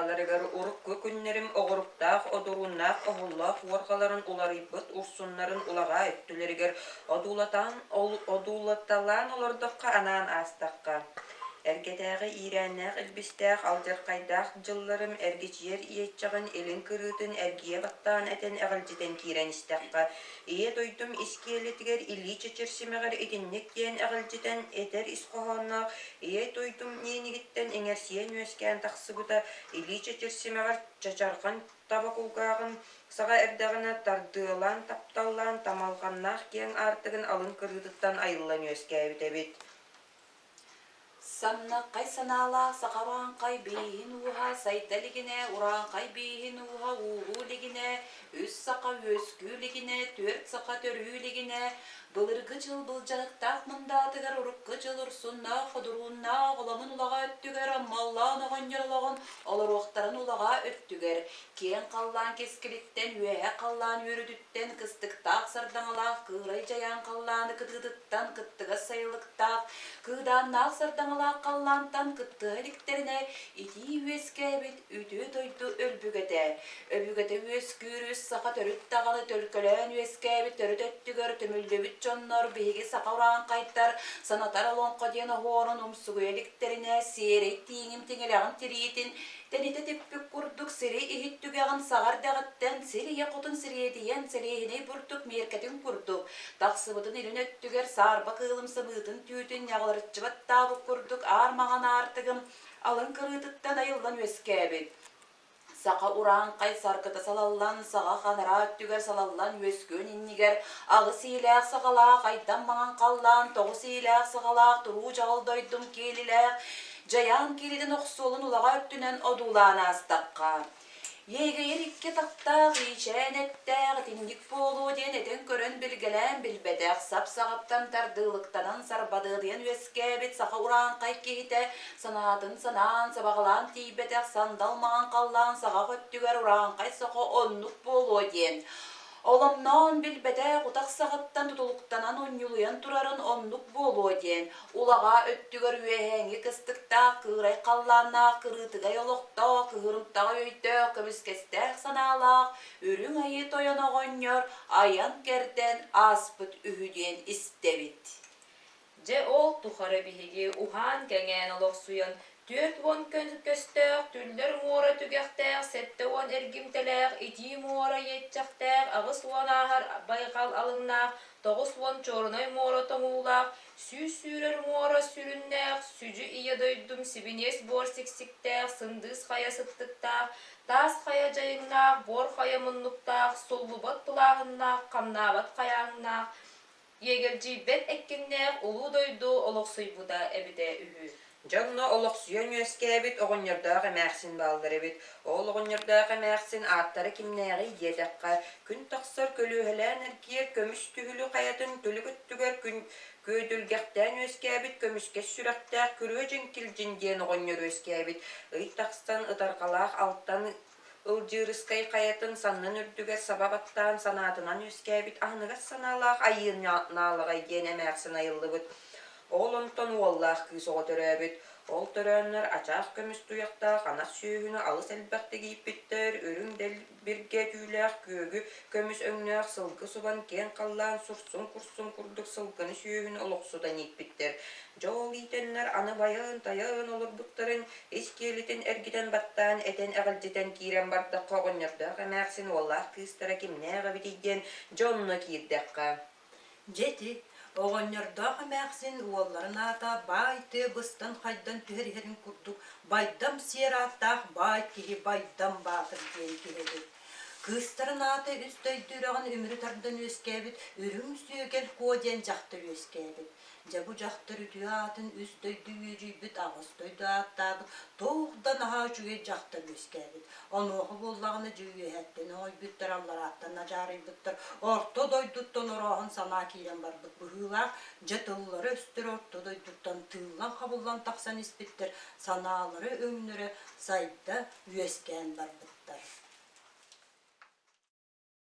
Баларыгар урuk күкүннерим оғыруптақ, одуруnnақ, оғыллақ, уарғаларын уларыйбыт, урсуннарын улаға өттілерігер одулатталан олордыққа анан астаққа. Эргетәғі ирәннәқ үлбістәқ, алжырқайдақ жылларым әргечер иетчағын елін кырытын әргие баттан әтен әғілжетен кирен істәққа. Ие дойдым искелетігер илі чечерсімеғір етіннек ден әғілжетен етер исқоғаннақ. Ие дойдым ненігіттен әңерсиен өскән тақсыбыта илі чечерсімеғір чачарған табақуғағын саға әрдіғіна тардылан, тапталлан, тамалғаннақ кен артығын алын кырытыттан айылан өскәбіт әбет. Санна кай санала сақаран кай бейін уға сайталігіне, уран кай бейін уға уғулігіне, үс сақа өскүлігіне, төрт сақа төрүлігіне, былырғы жыл бұлжарықтақ мұндатығар ұрыққы жыл ұрсынна, қыдыруынна, ғыламын ұлаға өттігер, аммаллан оғанжырылығын, олар оқтарын ұлаға өттігер. Кен қаллан кескіліктен, өе қаллан өрідіттен, кыстықтақ сардаңалақ, қырай жаян қалланы кыдыдыттан, кыттыға сайылықтақ, кыданнақ сардаңалақ қаллантан, кытты әліктеріне, ити өскәбіт, үті тойды өлбігеті. Өлбігеті өскүріс, сақа төріт тағаны төлкілен өскәбіт, төріт өттігер, түмілдебіт жоннор биһиги сақауран қайттар, санатар алонқа дена хорын умсугу эликтеріне, серей тиңім теңелағын тириетин, тәнеті теппік күрдік, сері ихиттүгәғын сағар дәғіттен, сері яқотын сіриетиен, сәрейіне бұрдық, меркетін күрдік. Тақсыбытын елін өттігер, сарба қылымсы бұйтын түйтін, яғылырытчыбат табық күрдік, армаған артығым, алын кырытыттан айылдан өскәбет. Сақа уран қай сарқыта салаллан, саға қанара өттігер салаллан өскөн иннигер, ағы сейләқ сағалақ, айдан маған қаллан, тоғы сейләқ сағалақ, тұру жағылдойдым келіләқ, жаян келіден оқсолын ұлаға өттінен одулан астаққа. Егі ерікке тақтақ, ишән әттәқ, тіндік болу ден әтен көрін білгелән білбәдәқ, сап-сағаптан тардылықтанан сарбадығден өскәбет, сақа уран қай кейті, санатын санан, сабағылан тейбәдәқ, сандалмаған қаллан, саға көттігер уран қай соқа оннық болу ден. Оламнан білбәдәқ, ұтақ сағаттан тұтылықтанан онюлуян тұрарын оннық болу ден. Улаға өттігер өйәңі кыстықтақ, кырай қалланақ, кырытығай олықтақ, кырымтағы өйдәқ, көміскестәқ саналақ, үрің айы тоянағаньор, аян кәрден аспыт үхіден істебет. Же ол тухары биһиги ухан кеңен олох суян Түрт вон көстөк, түллер мора түгәктәк, сәтті вон әргімтеләк, ити мора етчәктәк, ағыс вон ахар байғал алыннақ, тоғыс вон чорной мора тоңулақ, сүйс сүйрер мора сүріннәк, сүжі ие дойдым сибинес бор сиксіктәк, сындыз қая сыттықтақ, тас қая жайыннақ, бор қая мұнлықтақ, соллубат пылағыннақ, қамнабат қаяңнақ, егержи бет әккеннәк, ұлу дойду олықсый бұда әбіде үхі. Жонно олықсүйен өскәбет оғынердағы мәқсін балдар әбет. Ол оғынердағы мәқсін аттары кімнәғі едіққа. Күн тақсыр көліғілән әркер көміс түгілі қаятын түлігіттігер көйділгәқтен өскәбет көміске сүрәқтәқ күрі жінкілжінден оғынер өскәбет. Ыйтақстан ұтарқалақ алттан ылжырыскай қаятын саннан үрдігер сабабаттан санатынан өскәбет. Ағынығас саналақ айын налыға ене мәқсін айылы бұд. Ол онтон уоллах кыз оға төрәбет. Ол төрәннер ачақ көміс туяқтақ, анақ сүйіғіні алыс әлбәқтегі иппеттер, өрің дәл бірге түйіләқ, көгі көміс өңнәқ, сылғы сұбан кен қаллан, сұрсын құрсын құрдық сылғыны сүйіғіні олықсудан иппеттер. Жол итеннер аны байын, тайын олыр бұттарын, ескелітін әргіден баттан, әтен әғілдетен кейрен бардық қоғынердағы мәқсін уоллах кызтара кемнәға бітейден жонны кейддәққа. Жеті. Оғаннардағы мәқсін уолларын ата байды бұстан қайдан түхерерін күрдік. Байдам сер аттақ бай кейі байдам батыр ден келеді. Кыстарын аты үстөйдіріған өмірі тардан өскәбіт, үрім сүйген көден жақтыр өскәбіт. Жабу жақтыр үті атын үстөйді өжейбіт, ағыстойды аттады, тоғдан аға жүге жақтыр өскәбіт. Онуғы боллағыны жүге әттен ой бүттір аллар аттан ажары бүттір. Орто дойдуттан орағын сана кейлен барбыт бұғылақ, жытыллары өстір орто дойдуттан тыллан қабылдан тақсан іспеттір, саналары өңнірі сайда өскән барбыттар.